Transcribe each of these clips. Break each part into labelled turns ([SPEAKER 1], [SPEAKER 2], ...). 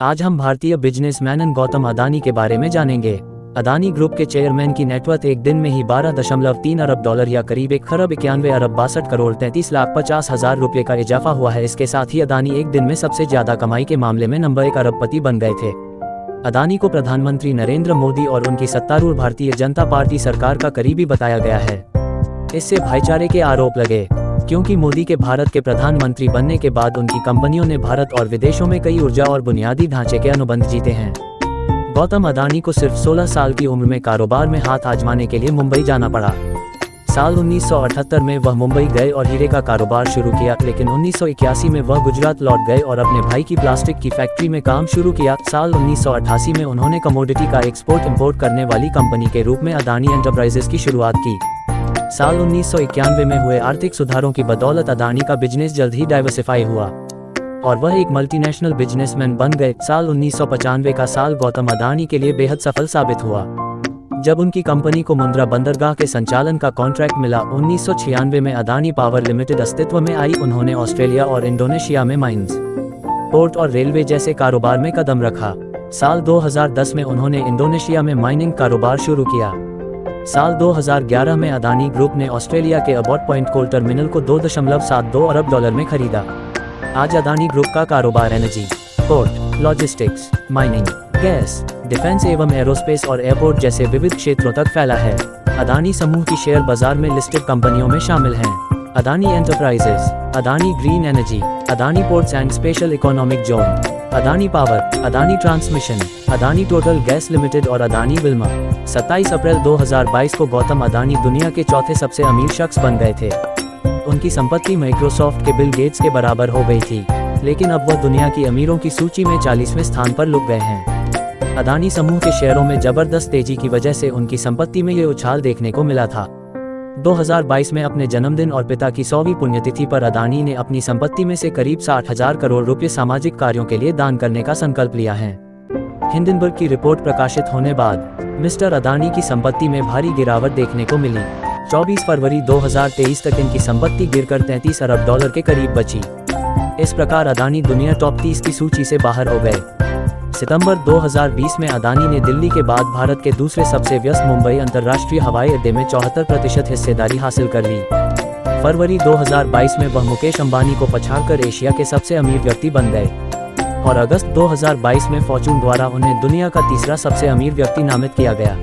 [SPEAKER 1] आज हम भारतीय बिजनेसमैन गौतम अदानी के बारे में जानेंगे। अदानी ग्रुप के चेयरमैन की नेटवर्थ एक दिन में ही 12.3 अरब डॉलर या करीब 1,91,62,50,50,000 रुपये का इजाफा हुआ है। इसके साथ ही अदानी एक दिन में सबसे ज्यादा कमाई के मामले में नंबर 1 अरबपति बन गए थे। अदानी को प्रधानमंत्री नरेंद्र मोदी और उनकी सत्तारूढ़ भारतीय जनता पार्टी सरकार का करीबी बताया गया है। इससे भाईचारे के आरोप लगे, क्योंकि मोदी के भारत के प्रधानमंत्री बनने के बाद उनकी कंपनियों ने भारत और विदेशों में कई ऊर्जा और बुनियादी ढांचे के अनुबंध जीते हैं। गौतम अदानी को सिर्फ 16 साल की उम्र में कारोबार में हाथ आजमाने के लिए मुंबई जाना पड़ा। साल 1978 में वह मुंबई गए और हीरे का कारोबार शुरू किया, लेकिन 1981 में वह गुजरात लौट गए और अपने भाई की प्लास्टिक की फैक्ट्री में काम शुरू किया। साल 1988 में उन्होंने कमोडिटी का एक्सपोर्ट इंपोर्ट करने वाली कंपनी के रूप में अदानी एंटरप्राइजेस की शुरुआत की। साल 1991 में हुए आर्थिक सुधारों की बदौलत अदानी का बिजनेस जल्द ही डाइवर्सिफाई हुआ और वह एक मल्टीनेशनल बिजनेसमैन बन गए। साल 1995 का साल गौतम अदानी के लिए बेहद सफल साबित हुआ, जब उनकी कंपनी को मुंद्रा बंदरगाह के संचालन का कॉन्ट्रैक्ट मिला। 1996 में अदानी पावर लिमिटेड अस्तित्व में आई। उन्होंने ऑस्ट्रेलिया और इंडोनेशिया में माइंस, पोर्ट और रेलवे जैसे कारोबार में कदम रखा। साल 2010 में उन्होंने इंडोनेशिया में माइनिंग कारोबार शुरू किया। साल 2011 में अदानी ग्रुप ने ऑस्ट्रेलिया के अबॉट पॉइंट कोल टर्मिनल को 2.72 अरब डॉलर में खरीदा। आज अदानी ग्रुप का कारोबार energy, port, logistics, mining, gas, defence एवं एरोस्पेस और एयरपोर्ट जैसे विविध क्षेत्रों तक फैला है। अदानी समूह की शेयर बाजार में लिस्टेड कंपनियों में शामिल हैं Adani enterprises, Adani green energy, Adani ports and special economic zone, Adani power, Adani transmission, Adani total gas limited और अदानी विल्मा। 27 अप्रैल 2022 को गौतम अदानी दुनिया के चौथे सबसे अमीर शख्स बन गए थे। उनकी संपत्ति माइक्रोसॉफ्ट के बिल गेट्स के बराबर हो गई थी, लेकिन अब वह दुनिया की अमीरों की सूची में 40वें स्थान पर लुक गए हैं। अदानी समूह के शेयरों में जबरदस्त तेजी की वजह से उनकी संपत्ति में ये उछाल देखने को मिला था। 2022 में अपने जन्मदिन और पिता की 100वीं पुण्यतिथि पर अदानी ने अपनी संपत्ति में से करीब 60,000 करोड़ रुपए सामाजिक कार्यों के लिए दान करने का संकल्प लिया है। हिंडनबर्ग की रिपोर्ट प्रकाशित होने बाद मिस्टर अदानी की संपत्ति में भारी गिरावट देखने को मिली। 24 फरवरी 2023 तक इनकी संपत्ति गिरकर 33 अरब डॉलर के करीब बची। इस प्रकार अदानी दुनिया टॉप 30 की सूची से बाहर हो गए। सितंबर 2020 में अदानी ने दिल्ली के बाद भारत के दूसरे सबसे व्यस्त मुंबई अंतर्राष्ट्रीय हवाई अड्डे में 74% हिस्सेदारी हासिल कर ली। फरवरी 2022 में वह मुकेश अंबानी को पछाड़कर एशिया के सबसे अमीर व्यक्ति बन गए और अगस्त 2022 में फॉर्च्यून द्वारा उन्हें दुनिया का तीसरा सबसे अमीर व्यक्ति नामित किया गया।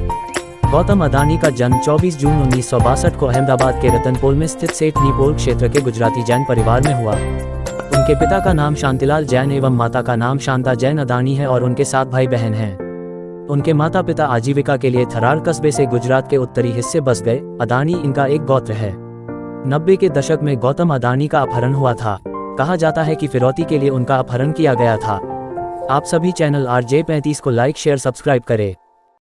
[SPEAKER 1] गौतम अदानी का जन्म 24 जून 1962 को अहमदाबाद के रतनपोल में स्थित सेठनीपोल क्षेत्र के गुजराती जैन परिवार में हुआ। उनके पिता का नाम शांतिलाल जैन एवं माता का नाम शांता जैन अदानी है और उनके 7 भाई बहन हैं। उनके माता पिता आजीविका के लिए थरार कस्बे से गुजरात के उत्तरी हिस्से बस गए। अदानी इनका एक गोत्र है। 90 के दशक में गौतम अदानी का अपहरण हुआ था। कहा जाता है कि फिरौती के लिए उनका अपहरण किया गया था। आप सभी चैनल RJ35 को लाइक, शेयर, सब्सक्राइब करें।